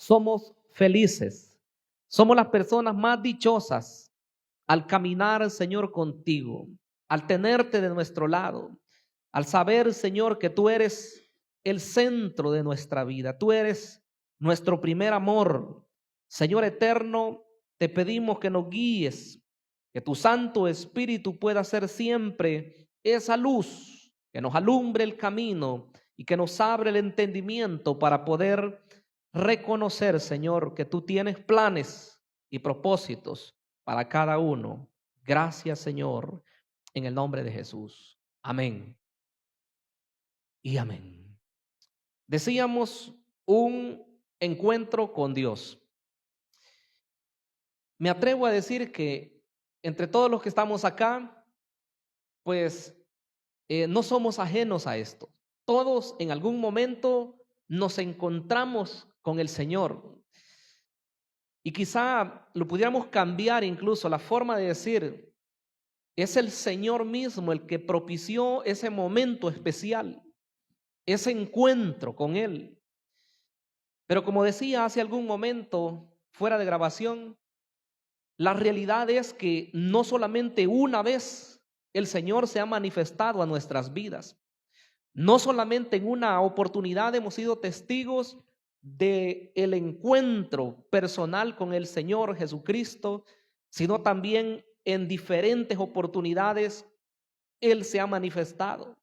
somos felices. Somos las personas más dichosas al caminar, Señor, contigo, al tenerte de nuestro lado, al saber, Señor, que tú eres el centro de nuestra vida. Tú eres nuestro primer amor. Señor eterno, te pedimos que nos guíes, que tu Santo Espíritu pueda ser siempre esa luz que nos alumbre el camino y que nos abre el entendimiento para poder reconocer, Señor, que tú tienes planes y propósitos para cada uno. Gracias, Señor, en el nombre de Jesús. Amén y amén. Decíamos un encuentro con Dios. Me atrevo a decir que entre todos los que estamos acá, pues no somos ajenos a esto. Todos en algún momento nos encontramos con el Señor. Y quizá lo pudiéramos cambiar incluso la forma de decir, es el Señor mismo el que propició ese momento especial, ese encuentro con Él. Pero como decía hace algún momento fuera de grabación, la realidad es que no solamente una vez el Señor se ha manifestado a nuestras vidas, no solamente en una oportunidad hemos sido testigos de el encuentro personal con el Señor Jesucristo, sino también en diferentes oportunidades Él se ha manifestado.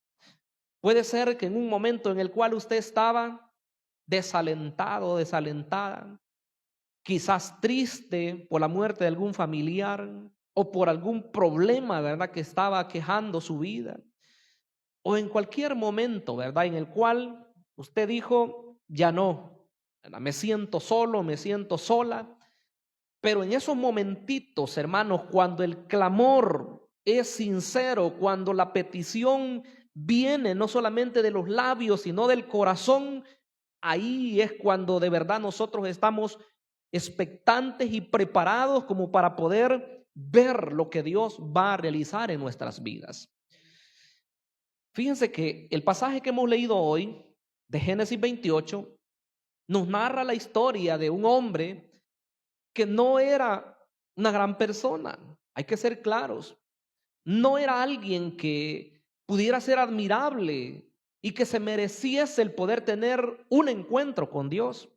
Puede ser que en un momento en el cual usted estaba desalentado, desalentada, quizás triste por la muerte de algún familiar o por algún problema, ¿verdad?, que estaba aquejando su vida, o en cualquier momento, ¿verdad?, en el cual usted dijo, ya no, ¿verdad?, me siento solo, me siento sola. Pero en esos momentitos, hermanos, cuando el clamor es sincero, cuando la petición viene no solamente de los labios, sino del corazón, ahí es cuando de verdad nosotros estamos expectantes y preparados como para poder ver lo que Dios va a realizar en nuestras vidas. Fíjense que el pasaje que hemos leído hoy, de Génesis 28, nos narra la historia de un hombre que no era una gran persona. Hay que ser claros. No era alguien que pudiera ser admirable y que se mereciese el poder tener un encuentro con Dios.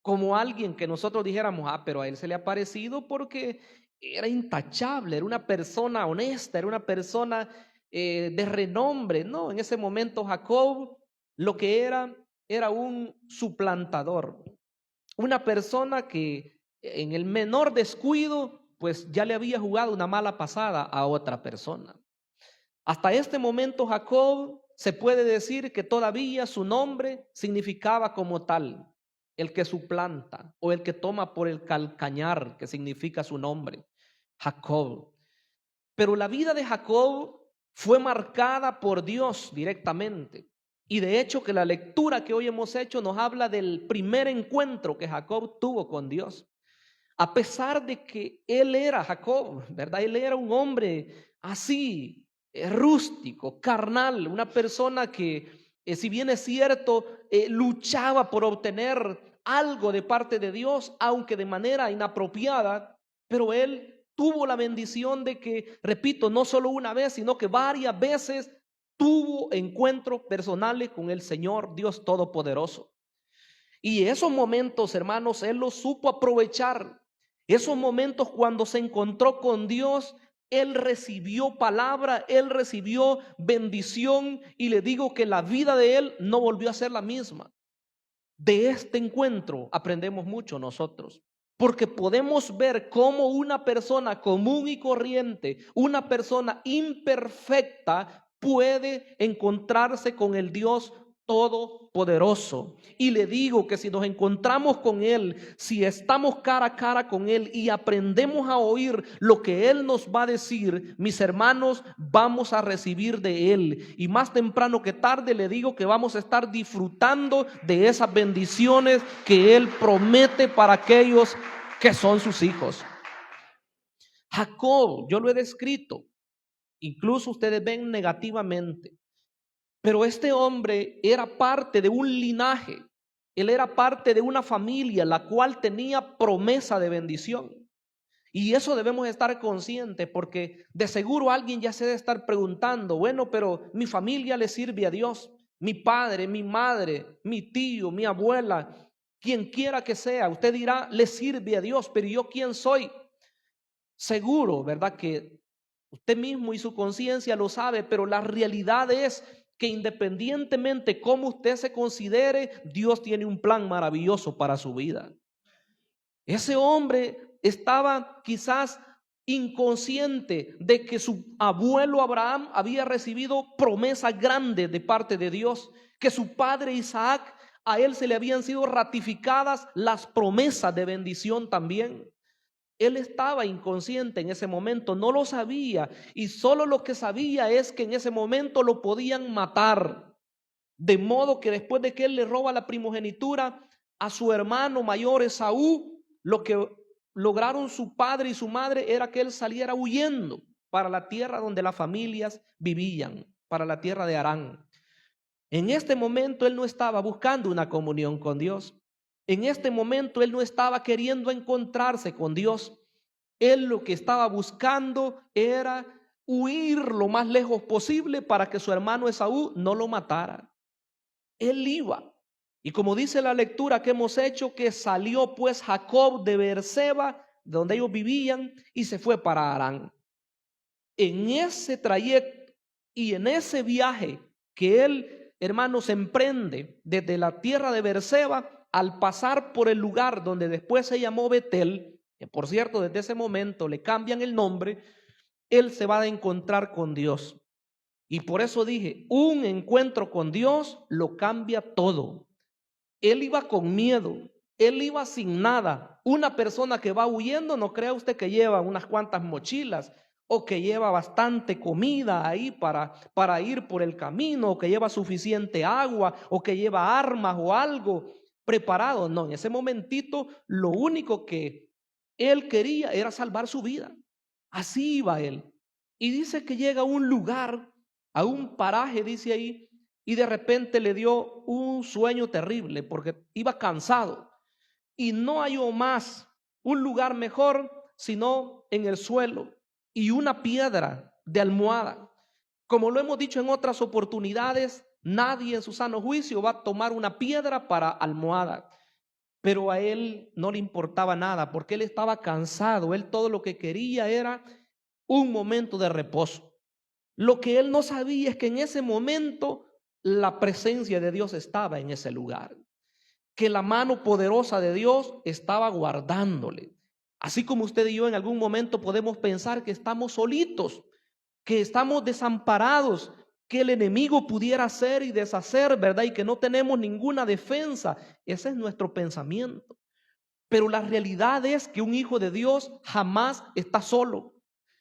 Como alguien que nosotros dijéramos, pero a él se le ha parecido porque era intachable, era una persona honesta, era una persona de renombre. No, en ese momento Jacob lo que era un suplantador, una persona que en el menor descuido pues ya le había jugado una mala pasada a otra persona. Hasta este momento Jacob se puede decir que todavía su nombre significaba como tal, el que suplanta o el que toma por el calcañar, que significa su nombre, Jacob. Pero la vida de Jacob fue marcada por Dios directamente. Y de hecho que la lectura que hoy hemos hecho nos habla del primer encuentro que Jacob tuvo con Dios. A pesar de que él era Jacob, ¿verdad? Él era un hombre así, rústico, carnal, una persona que, si bien es cierto, luchaba por obtener algo de parte de Dios, aunque de manera inapropiada, pero él tuvo la bendición de que, repito, no solo una vez, sino que varias veces tuvo encuentros personales con el Señor Dios Todopoderoso. Y esos momentos, hermanos, él los supo aprovechar. Esos momentos cuando se encontró con Dios, él recibió palabra, él recibió bendición, y le digo que la vida de él no volvió a ser la misma. De este encuentro aprendemos mucho nosotros, porque podemos ver cómo una persona común y corriente, una persona imperfecta, puede encontrarse con el Dios Todopoderoso. Y le digo que si nos encontramos con Él, si estamos cara a cara con Él y aprendemos a oír lo que Él nos va a decir, mis hermanos, vamos a recibir de Él. Y más temprano que tarde le digo que vamos a estar disfrutando de esas bendiciones que Él promete para aquellos que son sus hijos. Jacob, yo lo he descrito, incluso ustedes ven negativamente, pero este hombre era parte de un linaje Él era parte de una familia la cual tenía promesa de bendición. Y eso debemos estar conscientes, porque de seguro alguien ya se debe estar preguntando, bueno, pero mi familia le sirve a Dios, mi padre, mi madre, mi tío, mi abuela, quien quiera que sea, usted dirá, le sirve a Dios, pero ¿yo quién soy? Seguro, ¿verdad? Que usted mismo y su conciencia lo sabe, pero la realidad es que independientemente cómo usted se considere, Dios tiene un plan maravilloso para su vida. Ese hombre estaba quizás inconsciente de que su abuelo Abraham había recibido promesas grandes de parte de Dios, que su padre Isaac, a él se le habían sido ratificadas las promesas de bendición también. Él estaba inconsciente en ese momento, no lo sabía, y solo lo que sabía es que en ese momento lo podían matar. De modo que después de que él le roba la primogenitura a su hermano mayor Esaú, lo que lograron su padre y su madre era que él saliera huyendo para la tierra donde las familias vivían, para la tierra de Harán. En este momento él no estaba buscando una comunión con Dios. En este momento él no estaba queriendo encontrarse con Dios. Él lo que estaba buscando era huir lo más lejos posible para que su hermano Esaú no lo matara. Él iba. Y como dice la lectura que hemos hecho, que salió pues Jacob de Beerseba, de donde ellos vivían, y se fue para Harán. En ese trayecto y en ese viaje que él, hermanos, emprende desde la tierra de Beerseba, al pasar por el lugar donde después se llamó Betel, que por cierto desde ese momento le cambian el nombre, él se va a encontrar con Dios. Y por eso dije, un encuentro con Dios lo cambia todo. Él iba con miedo, él iba sin nada. Una persona que va huyendo, no crea usted que lleva unas cuantas mochilas o que lleva bastante comida ahí para ir por el camino, o que lleva suficiente agua, o que lleva armas o algo preparado. No, en ese momentito lo único que él quería era salvar su vida. Así iba él. Y dice que llega a un lugar, a un paraje, dice ahí, y de repente le dio un sueño terrible porque iba cansado y no halló más un lugar mejor sino en el suelo y una piedra de almohada. Como lo hemos dicho en otras oportunidades, nadie en su sano juicio va a tomar una piedra para almohada, pero a él no le importaba nada porque él estaba cansado. Él todo lo que quería era un momento de reposo. Lo que él no sabía es que en ese momento la presencia de Dios estaba en ese lugar, que la mano poderosa de Dios estaba guardándole. Así como usted y yo en algún momento podemos pensar que estamos solitos, que estamos desamparados, que el enemigo pudiera hacer y deshacer, ¿verdad? Y que no tenemos ninguna defensa. Ese es nuestro pensamiento. Pero la realidad es que un hijo de Dios jamás está solo.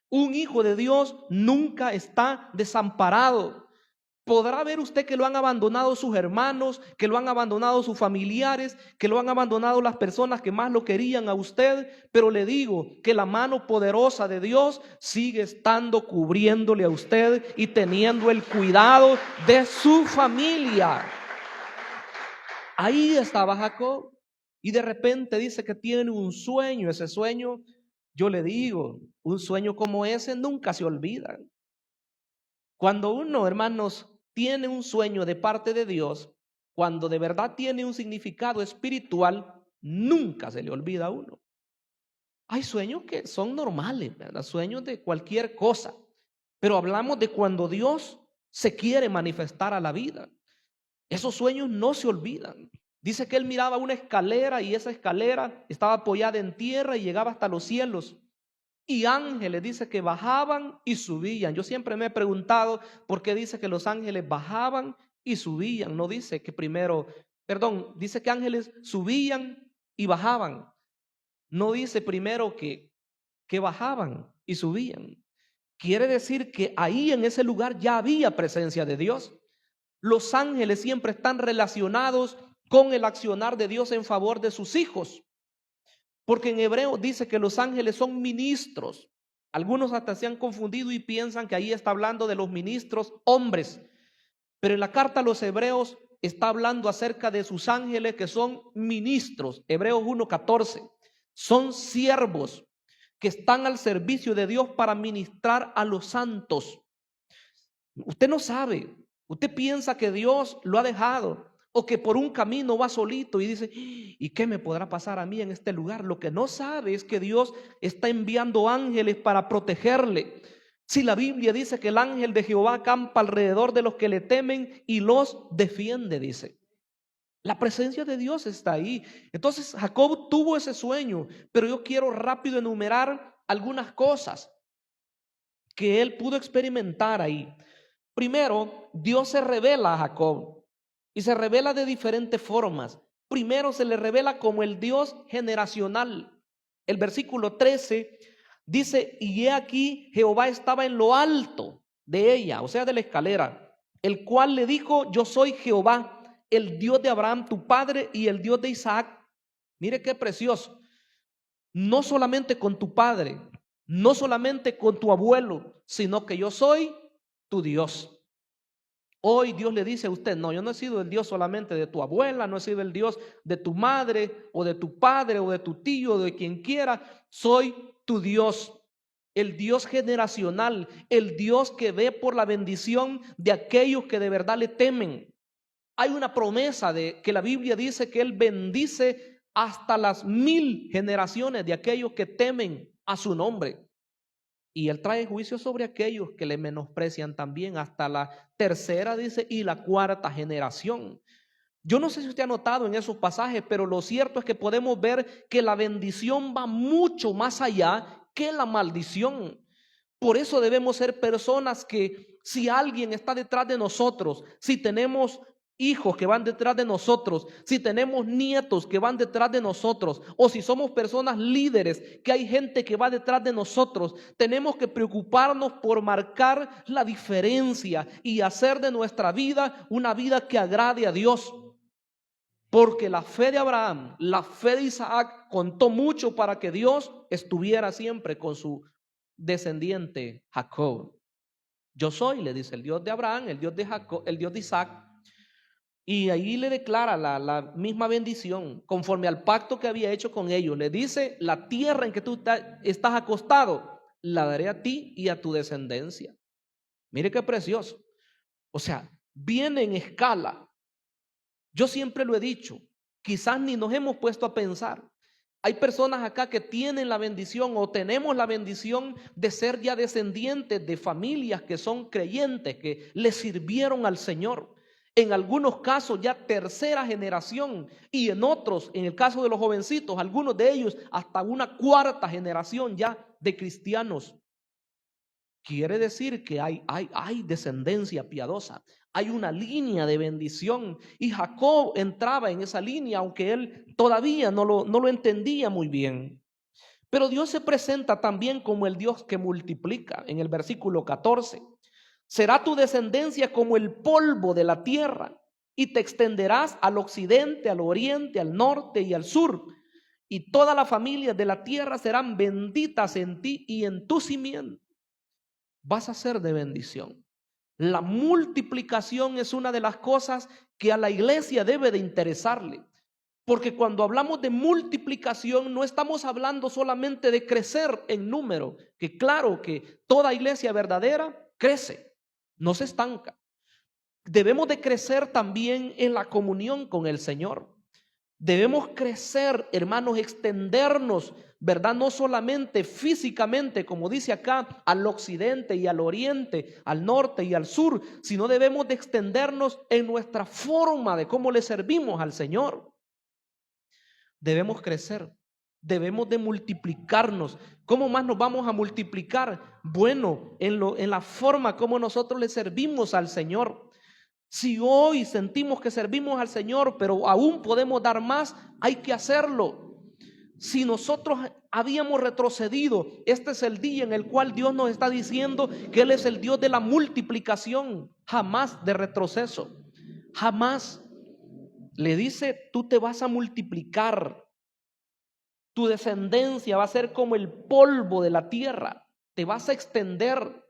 Un hijo de Dios nunca está desamparado. Podrá ver usted que lo han abandonado sus hermanos, que lo han abandonado sus familiares, que lo han abandonado las personas que más lo querían a usted, pero le digo que la mano poderosa de Dios sigue estando cubriéndole a usted y teniendo el cuidado de su familia. Ahí estaba Jacob y de repente dice que tiene un sueño. Ese sueño, yo le digo, un sueño como ese nunca se olvida. Cuando uno, hermanos, tiene un sueño de parte de Dios, cuando de verdad tiene un significado espiritual, nunca se le olvida a uno. Hay sueños que son normales, ¿verdad? Sueños de cualquier cosa, pero hablamos de cuando Dios se quiere manifestar a la vida. Esos sueños no se olvidan. Dice que él miraba una escalera y esa escalera estaba apoyada en tierra y llegaba hasta los cielos. Y ángeles dice que bajaban y subían. Yo siempre me he preguntado por qué dice que los ángeles bajaban y subían. No dice que primero, perdón, dice que ángeles subían y bajaban. No dice primero que bajaban y subían. Quiere decir que ahí en ese lugar ya había presencia de Dios. Los ángeles siempre están relacionados con el accionar de Dios en favor de sus hijos. Porque en hebreo dice que los ángeles son ministros. Algunos hasta se han confundido y piensan que ahí está hablando de los ministros hombres. Pero en la carta a los hebreos está hablando acerca de sus ángeles que son ministros. Hebreos 1:14. Son siervos que están al servicio de Dios para ministrar a los santos. Usted no sabe, usted piensa que Dios lo ha dejado o que por un camino va solito y dice, ¿y qué me podrá pasar a mí en este lugar? Lo que no sabe es que Dios está enviando ángeles para protegerle. Si la Biblia dice que el ángel de Jehová acampa alrededor de los que le temen y los defiende, dice. La presencia de Dios está ahí. Entonces Jacob tuvo ese sueño, pero yo quiero rápido enumerar algunas cosas que él pudo experimentar ahí. Primero, Dios se revela a Jacob y se revela de diferentes formas. Primero se le revela como el Dios generacional. El versículo 13 dice, y he aquí Jehová estaba en lo alto de ella, o sea, de la escalera, el cual le dijo, yo soy Jehová, el Dios de Abraham, tu padre, y el Dios de Isaac. Mire qué precioso. No solamente con tu padre, no solamente con tu abuelo, sino que yo soy tu Dios. Hoy Dios le dice a usted, no, yo no he sido el Dios solamente de tu abuela, no he sido el Dios de tu madre o de tu padre o de tu tío o de quien quiera, soy tu Dios. El Dios generacional, el Dios que ve por la bendición de aquellos que de verdad le temen. Hay una promesa de que la Biblia dice que Él bendice hasta las 1000 generaciones de aquellos que temen a su nombre. Y Él trae juicio sobre aquellos que le menosprecian también hasta la tercera, dice, y la cuarta generación. Yo no sé si usted ha notado en esos pasajes, pero lo cierto es que podemos ver que la bendición va mucho más allá que la maldición. Por eso debemos ser personas que si alguien está detrás de nosotros, si tenemos hijos que van detrás de nosotros, si tenemos nietos que van detrás de nosotros, o si somos personas líderes, que hay gente que va detrás de nosotros, tenemos que preocuparnos por marcar la diferencia y hacer de nuestra vida una vida que agrade a Dios. Porque la fe de Abraham, la fe de Isaac contó mucho para que Dios estuviera siempre con su descendiente Jacob. Yo soy, le dice, el Dios de Abraham, el Dios de Jacob, el Dios de Isaac. Y ahí le declara la misma bendición conforme al pacto que había hecho con ellos. Le dice, la tierra en que tú estás acostado, la daré a ti y a tu descendencia. Mire qué precioso. O sea, viene en escala. Yo siempre lo he dicho, quizás ni nos hemos puesto a pensar. Hay personas acá que tienen la bendición o tenemos la bendición de ser ya descendientes de familias que son creyentes, que le sirvieron al Señor. En algunos casos ya tercera generación y en otros, en el caso de los jovencitos, algunos de ellos hasta una cuarta generación ya de cristianos. Quiere decir que hay descendencia piadosa, hay una línea de bendición y Jacob entraba en esa línea aunque él todavía no lo entendía muy bien. Pero Dios se presenta también como el Dios que multiplica en el versículo 14. Será tu descendencia como el polvo de la tierra y te extenderás al occidente, al oriente, al norte y al sur. Y todas las familias de la tierra serán benditas en ti y en tu simiente. Vas a ser de bendición. La multiplicación es una de las cosas que a la iglesia debe de interesarle. Porque cuando hablamos de multiplicación no estamos hablando solamente de crecer en número, que claro que toda iglesia verdadera crece. No se estanca. Debemos de crecer también en la comunión con el Señor. Debemos crecer, hermanos, extendernos, ¿verdad? No solamente físicamente, como dice acá, al occidente y al oriente, al norte y al sur, sino debemos de extendernos en nuestra forma de cómo le servimos al Señor. Debemos crecer. Debemos de multiplicarnos. ¿Cómo más nos vamos a multiplicar? Bueno, en la forma como nosotros le servimos al Señor. Si hoy sentimos que servimos al Señor, pero aún podemos dar más, hay que hacerlo. Si nosotros habíamos retrocedido, este es el día en el cual Dios nos está diciendo que Él es el Dios de la multiplicación, jamás de retroceso. Jamás. Le dice, tú te vas a multiplicar. Tu descendencia va a ser como el polvo de la tierra. Te vas a extender.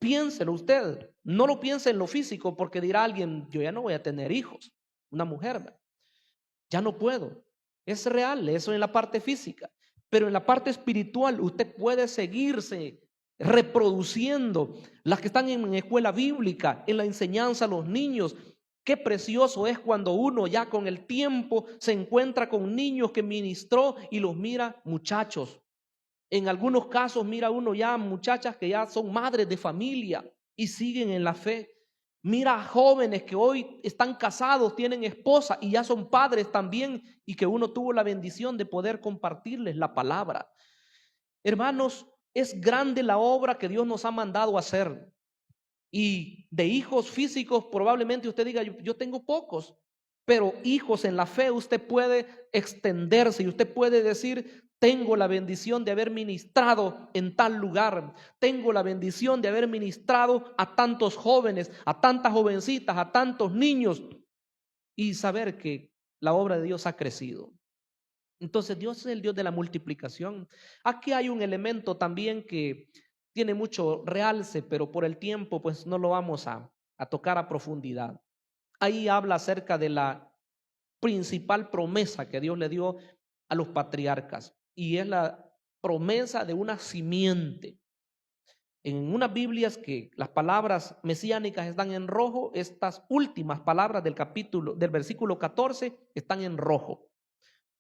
Piénselo usted, no lo piense en lo físico, porque dirá alguien, yo ya no voy a tener hijos, una mujer, ya no puedo. Es real, eso en la parte física, pero en la parte espiritual usted puede seguirse reproduciendo. Las que están en escuela bíblica, en la enseñanza a los niños, qué precioso es cuando uno ya con el tiempo se encuentra con niños que ministró y los mira muchachos. En algunos casos mira uno ya muchachas que ya son madres de familia y siguen en la fe. Mira a jóvenes que hoy están casados, tienen esposa y ya son padres también, y que uno tuvo la bendición de poder compartirles la palabra. Hermanos, es grande la obra que Dios nos ha mandado a hacer. Y de hijos físicos probablemente usted diga, yo tengo pocos, pero hijos en la fe usted puede extenderse y usted puede decir, tengo la bendición de haber ministrado en tal lugar, tengo la bendición de haber ministrado a tantos jóvenes, a tantas jovencitas, a tantos niños, y saber que la obra de Dios ha crecido. Entonces Dios es el Dios de la multiplicación. Aquí hay un elemento también que tiene mucho realce, pero por el tiempo pues no lo vamos a tocar a profundidad. Ahí habla acerca de la principal promesa que Dios le dio a los patriarcas, y es la promesa de una simiente. En unas Biblias que las palabras mesiánicas están en rojo, estas últimas palabras del versículo 14 están en rojo,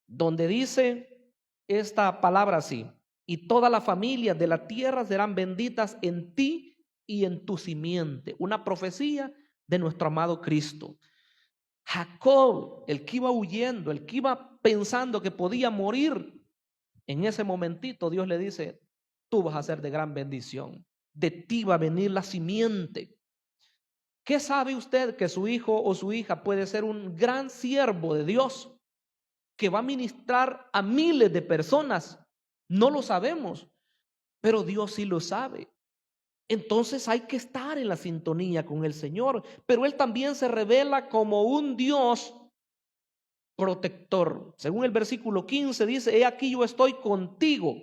donde dice esta palabra así: y todas las familias de la tierra serán benditas en ti y en tu simiente. Una profecía de nuestro amado Cristo. Jacob, el que iba huyendo, el que iba pensando que podía morir, en ese momentito Dios le dice, tú vas a ser de gran bendición, de ti va a venir la simiente. ¿Qué sabe usted? Que su hijo o su hija puede ser un gran siervo de Dios, que va a ministrar a miles de personas. No lo sabemos, pero Dios sí lo sabe. Entonces hay que estar en la sintonía con el Señor, pero Él también se revela como un Dios protector. Según el versículo 15 dice, he aquí yo estoy contigo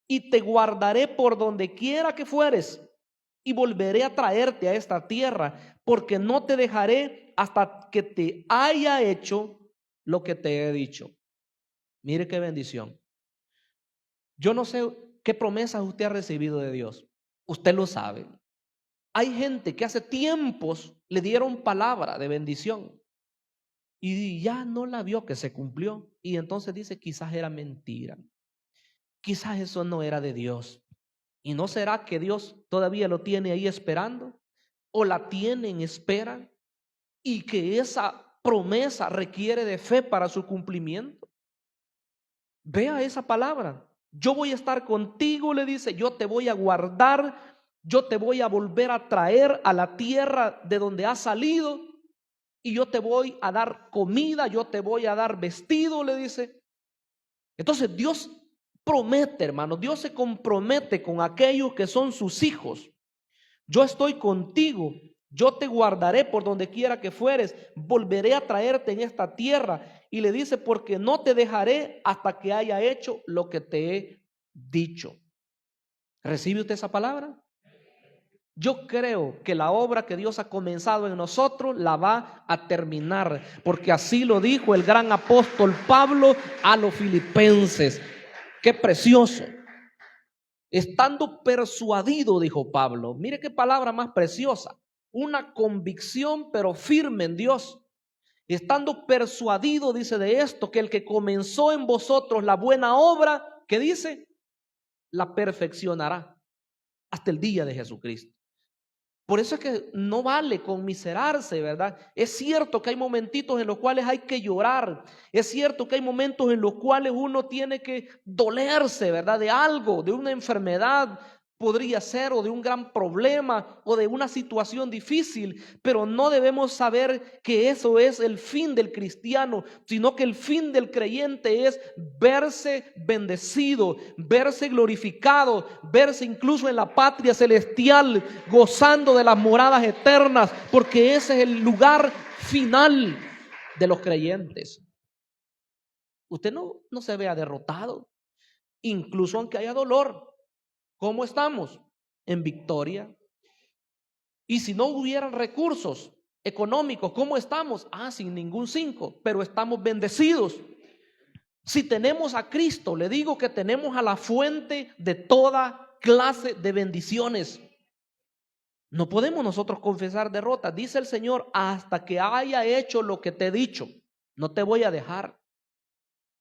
y te guardaré por donde quiera que fueres y volveré a traerte a esta tierra, porque no te dejaré hasta que te haya hecho lo que te he dicho. Mire qué bendición. Yo no sé qué promesas usted ha recibido de Dios. Usted lo sabe. Hay gente que hace tiempos le dieron palabra de bendición y ya no la vio que se cumplió. Y entonces dice, quizás era mentira. Quizás eso no era de Dios. ¿Y no será que Dios todavía lo tiene ahí esperando? ¿O la tiene en espera? Y que esa promesa requiere de fe para su cumplimiento. Vea esa palabra. Yo voy a estar contigo, le dice, yo te voy a guardar, yo te voy a volver a traer a la tierra de donde has salido, y yo te voy a dar comida, yo te voy a dar vestido, le dice. Entonces Dios promete, hermano, Dios se compromete con aquellos que son sus hijos. Yo estoy contigo, yo te guardaré por donde quiera que fueres, volveré a traerte en esta tierra. Y le dice, porque no te dejaré hasta que haya hecho lo que te he dicho. ¿Recibe usted esa palabra? Yo creo que la obra que Dios ha comenzado en nosotros la va a terminar, porque así lo dijo el gran apóstol Pablo a los filipenses. Qué precioso. Estando persuadido, dijo Pablo, mire qué palabra más preciosa, una convicción pero firme en Dios. Estando persuadido, dice de esto, que el que comenzó en vosotros la buena obra, ¿qué dice? La perfeccionará hasta el día de Jesucristo. Por eso es que no vale conmiserarse, ¿verdad? Es cierto que hay momentitos en los cuales hay que llorar. Es cierto que hay momentos en los cuales uno tiene que dolerse, ¿verdad? De algo, de una enfermedad, podría ser, o de un gran problema, o de una situación difícil. Pero no debemos saber que eso es el fin del cristiano, sino que el fin del creyente es verse bendecido, verse glorificado, verse incluso en la patria celestial, gozando de las moradas eternas, porque ese es el lugar final de los creyentes. Usted no se vea derrotado, incluso aunque haya dolor. ¿Cómo estamos? En victoria. Y si no hubieran recursos económicos, ¿cómo estamos? Sin ningún 5, pero estamos bendecidos. Si tenemos a Cristo, le digo que tenemos a la fuente de toda clase de bendiciones. No podemos nosotros confesar derrotas. Dice el Señor, hasta que haya hecho lo que te he dicho, no te voy a dejar.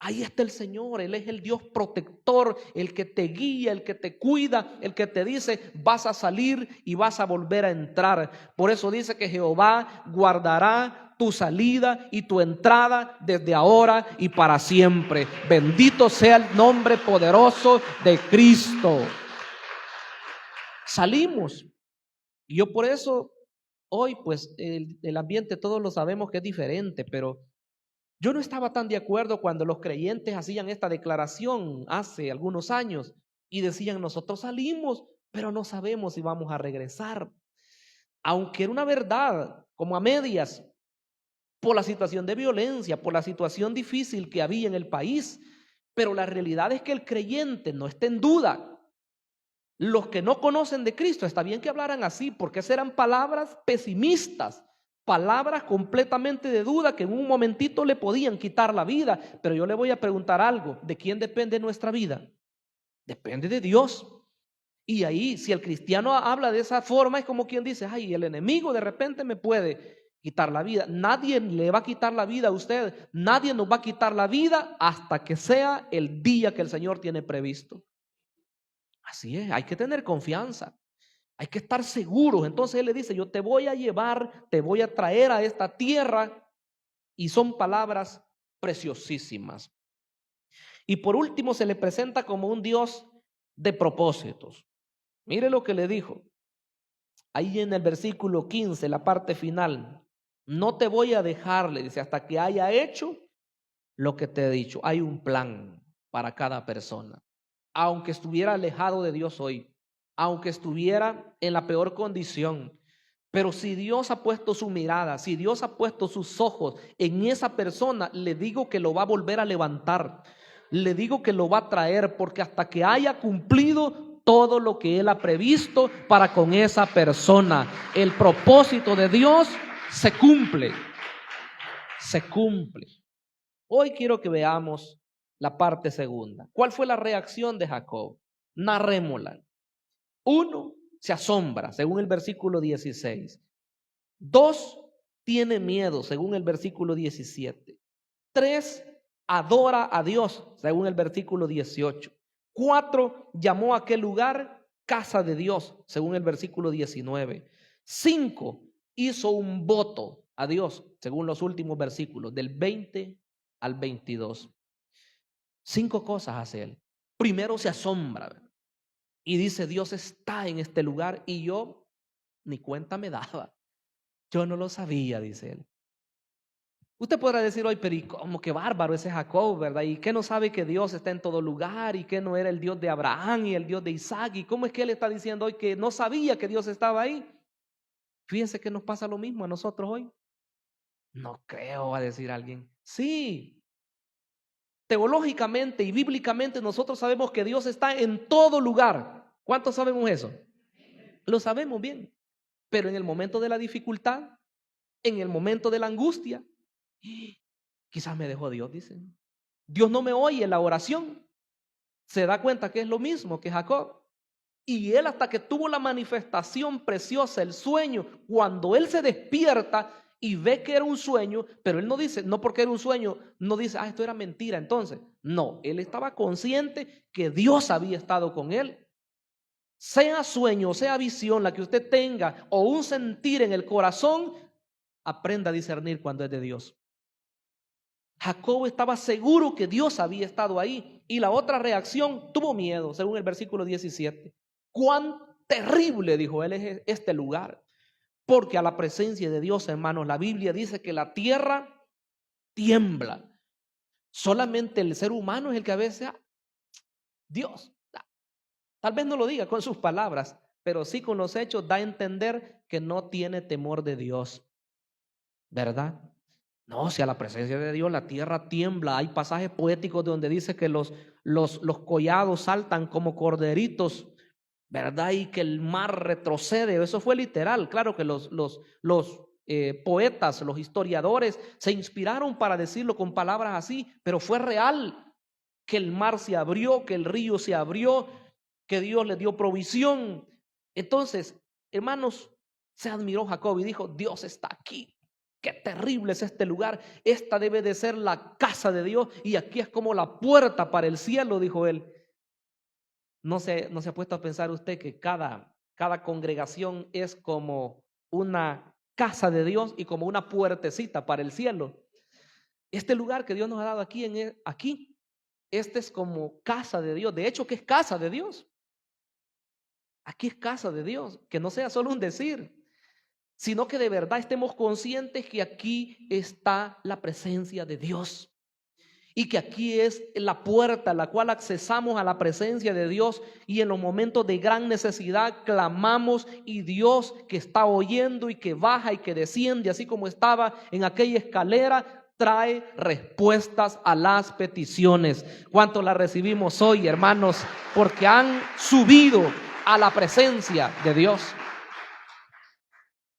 Ahí está el Señor, Él es el Dios protector, el que te guía, el que te cuida, el que te dice vas a salir y vas a volver a entrar. Por eso dice que Jehová guardará tu salida y tu entrada desde ahora y para siempre. Bendito sea el nombre poderoso de Cristo. Salimos. Y yo por eso hoy pues el ambiente todos lo sabemos que es diferente, pero yo no estaba tan de acuerdo cuando los creyentes hacían esta declaración hace algunos años y decían nosotros salimos, pero no sabemos si vamos a regresar. Aunque era una verdad, como a medias, por la situación de violencia, por la situación difícil que había en el país, pero la realidad es que el creyente no está en duda. Los que no conocen de Cristo, está bien que hablaran así, porque esas eran palabras pesimistas, palabras completamente de duda que en un momentito le podían quitar la vida. Pero yo le voy a preguntar algo, ¿de quién depende nuestra vida? Depende de Dios. Y ahí, si el cristiano habla de esa forma, es como quien dice, el enemigo de repente me puede quitar la vida. Nadie le va a quitar la vida a usted, nadie nos va a quitar la vida hasta que sea el día que el Señor tiene previsto. Así es, hay que tener confianza, hay que estar seguros. Entonces Él le dice, yo te voy a llevar, te voy a traer a esta tierra, y son palabras preciosísimas. Y por último se le presenta como un Dios de propósitos. Mire lo que le dijo ahí en el versículo 15, la parte final. No te voy a dejar, le dice, hasta que haya hecho lo que te he dicho. Hay un plan para cada persona. Aunque estuviera alejado de Dios hoy, aunque estuviera en la peor condición, pero si Dios ha puesto su mirada, si Dios ha puesto sus ojos en esa persona, le digo que lo va a volver a levantar, le digo que lo va a traer, porque hasta que haya cumplido todo lo que Él ha previsto para con esa persona, el propósito de Dios se cumple, se cumple. Hoy quiero que veamos la parte segunda. ¿Cuál fue la reacción de Jacob? Narrémosla. 1, se asombra, según el versículo 16. 2, tiene miedo, según el versículo 17. 3, adora a Dios, según el versículo 18. 4, llamó a aquel lugar casa de Dios, según el versículo 19. 5, hizo un voto a Dios, según los últimos versículos, del 20 al 22. 5 cosas hace él. Primero se asombra y dice, Dios está en este lugar y yo ni cuenta me daba. Yo no lo sabía, dice él. Usted podrá decir hoy, pero ¿y cómo que bárbaro ese Jacob, verdad? ¿Y qué no sabe que Dios está en todo lugar? ¿Y que no era el Dios de Abraham y el Dios de Isaac? ¿Y cómo es que él está diciendo hoy que no sabía que Dios estaba ahí? Fíjense que nos pasa lo mismo a nosotros hoy. No creo, va a decir alguien. Sí. Teológicamente y bíblicamente nosotros sabemos que Dios está en todo lugar. ¿Cuántos sabemos eso? Lo sabemos bien. Pero en el momento de la dificultad, en el momento de la angustia, quizás me dejó Dios, dicen. Dios no me oye la oración. Se da cuenta que es lo mismo que Jacob. Y él, hasta que tuvo la manifestación preciosa, el sueño, cuando él se despierta y ve que era un sueño, pero él no dice, no porque era un sueño, no dice, esto era mentira entonces. No, él estaba consciente que Dios había estado con él. Sea sueño, sea visión, la que usted tenga, o un sentir en el corazón, aprenda a discernir cuando es de Dios. Jacob estaba seguro que Dios había estado ahí. Y la otra reacción, tuvo miedo, según el versículo 17. Cuán terrible, dijo él, es este lugar. Porque a la presencia de Dios, hermanos, la Biblia dice que la tierra tiembla. Solamente el ser humano es el que a veces, Dios, tal vez no lo diga con sus palabras, pero sí con los hechos da a entender que no tiene temor de Dios. ¿Verdad? No, si a la presencia de Dios la tierra tiembla. Hay pasajes poéticos donde dice que los collados saltan como corderitos ¿verdad? Y que el mar retrocede. Eso fue literal. Claro que los poetas, los historiadores se inspiraron para decirlo con palabras así, pero fue real que el mar se abrió, que el río se abrió, que Dios le dio provisión. Entonces, hermanos, se admiró Jacob y dijo: Dios está aquí. Qué terrible es este lugar. Esta debe de ser la casa de Dios y aquí es como la puerta para el cielo, dijo él. No se ha puesto a pensar usted que cada congregación es como una casa de Dios y como una puertecita para el cielo. Este lugar que Dios nos ha dado aquí, este es como casa de Dios. De hecho, que es casa de Dios. Aquí es casa de Dios. Que no sea solo un decir, sino que de verdad estemos conscientes que aquí está la presencia de Dios. Y que aquí es la puerta a la cual accesamos a la presencia de Dios, y en los momentos de gran necesidad clamamos, y Dios, que está oyendo y que baja y que desciende, así como estaba en aquella escalera, trae respuestas a las peticiones. ¿Cuánto las recibimos hoy, hermanos? Porque han subido a la presencia de Dios.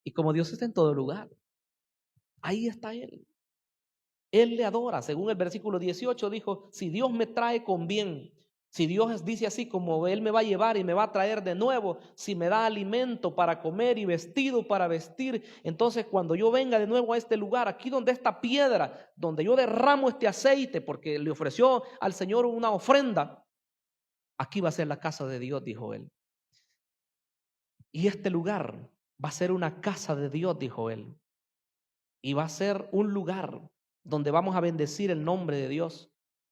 Y como Dios está en todo lugar, ahí está Él. Él le adora. Según el versículo 18 dijo: si Dios me trae con bien, si Dios dice así como Él me va a llevar y me va a traer de nuevo, si me da alimento para comer y vestido para vestir, entonces cuando yo venga de nuevo a este lugar, aquí donde esta piedra, donde yo derramo este aceite, porque le ofreció al Señor una ofrenda, aquí va a ser la casa de Dios, dijo Él. Y este lugar va a ser una casa de Dios, dijo Él. Y va a ser un lugar donde vamos a bendecir el nombre de Dios.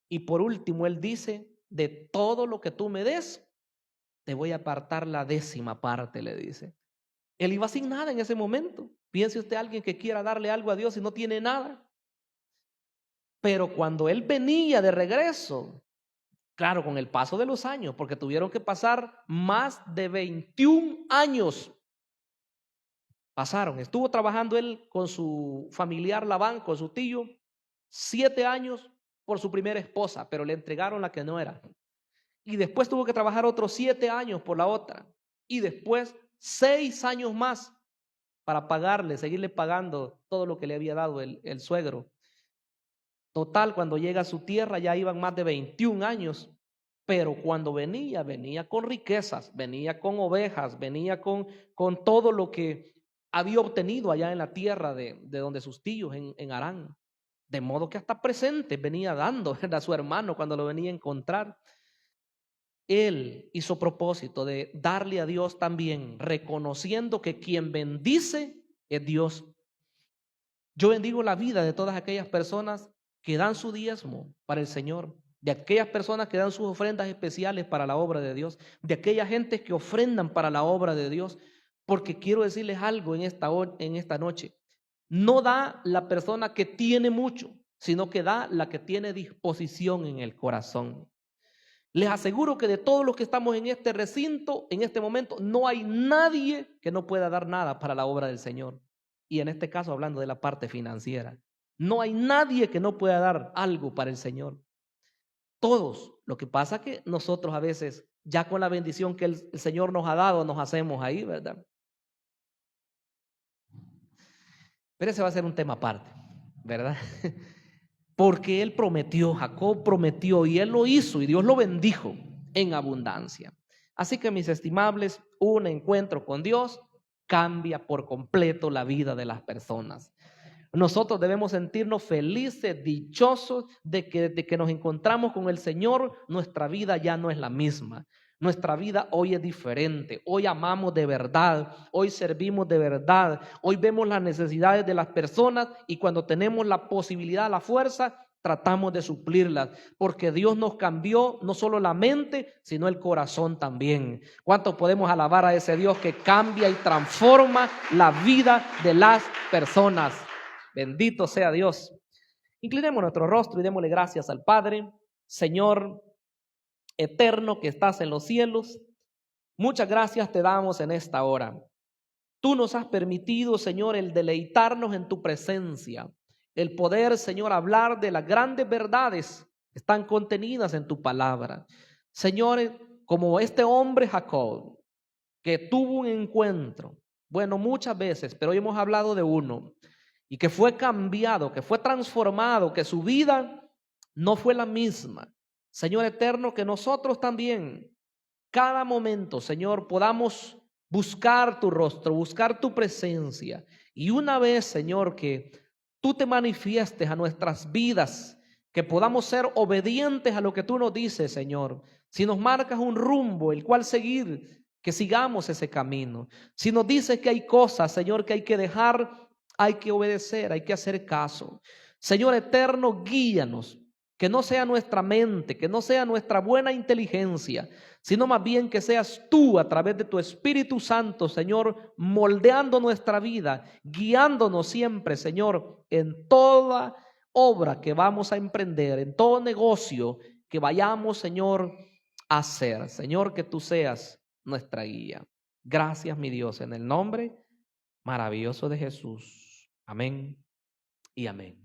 Y por último, Él dice: de todo lo que tú me des, te voy a apartar la 10ª parte, le dice. Él iba sin nada en ese momento. Piense usted alguien que quiera darle algo a Dios y no tiene nada. Pero cuando Él venía de regreso, claro, con el paso de los años, porque tuvieron que pasar más de 21 años. Pasaron, estuvo trabajando él con su familiar Labán, con su tío, 7 años por su primera esposa, pero le entregaron la que no era. Y después tuvo que trabajar otros 7 años por la otra. Y después 6 años más para pagarle, seguirle pagando todo lo que le había dado el suegro. Total, cuando llega a su tierra ya iban más de 21 años. Pero cuando venía con riquezas, venía con ovejas, venía con todo lo que había obtenido allá en la tierra de donde sus tíos en Harán. De modo que hasta presente venía dando a su hermano cuando lo venía a encontrar. Él hizo propósito de darle a Dios también, reconociendo que quien bendice es Dios. Yo bendigo la vida de todas aquellas personas que dan su diezmo para el Señor, de aquellas personas que dan sus ofrendas especiales para la obra de Dios, de aquellas gentes que ofrendan para la obra de Dios, porque quiero decirles algo en esta noche. No da la persona que tiene mucho, sino que da la que tiene disposición en el corazón. Les aseguro que de todos los que estamos en este recinto, en este momento, no hay nadie que no pueda dar nada para la obra del Señor. Y en este caso, hablando de la parte financiera, no hay nadie que no pueda dar algo para el Señor. Todos. Lo que pasa es que nosotros a veces, ya con la bendición que el Señor nos ha dado, nos hacemos ahí, ¿verdad? Pero ese va a ser un tema aparte, ¿verdad? Porque él prometió, Jacob prometió, y él lo hizo, y Dios lo bendijo en abundancia. Así que, mis estimables, un encuentro con Dios cambia por completo la vida de las personas. Nosotros debemos sentirnos felices, dichosos de que desde que nos encontramos con el Señor, nuestra vida ya no es la misma. Nuestra vida hoy es diferente. Hoy amamos de verdad, hoy servimos de verdad, hoy vemos las necesidades de las personas y cuando tenemos la posibilidad, la fuerza, tratamos de suplirlas, porque Dios nos cambió no solo la mente, sino el corazón también. ¿Cuánto podemos alabar a ese Dios que cambia y transforma la vida de las personas? Bendito sea Dios. Inclinemos nuestro rostro y démosle gracias al Padre. Señor eterno que estás en los cielos, muchas gracias te damos en esta hora. Tú nos has permitido, Señor, el deleitarnos en tu presencia, el poder, Señor, hablar de las grandes verdades que están contenidas en tu palabra. Señor, como este hombre Jacob, que tuvo un encuentro, bueno, muchas veces, pero hoy hemos hablado de uno, y que fue cambiado, que fue transformado, que su vida no fue la misma. Señor eterno, que nosotros también, cada momento, Señor, podamos buscar tu rostro, buscar tu presencia. Y una vez, Señor, que tú te manifiestes a nuestras vidas, que podamos ser obedientes a lo que tú nos dices, Señor. Si nos marcas un rumbo el cual seguir, que sigamos ese camino. Si nos dices que hay cosas, Señor, que hay que dejar, hay que obedecer, hay que hacer caso. Señor eterno, guíanos. Que no sea nuestra mente, que no sea nuestra buena inteligencia, sino más bien que seas tú a través de tu Espíritu Santo, Señor, moldeando nuestra vida, guiándonos siempre, Señor, en toda obra que vamos a emprender, en todo negocio que vayamos, Señor, a hacer. Señor, que tú seas nuestra guía. Gracias, mi Dios, en el nombre maravilloso de Jesús. Amén y amén.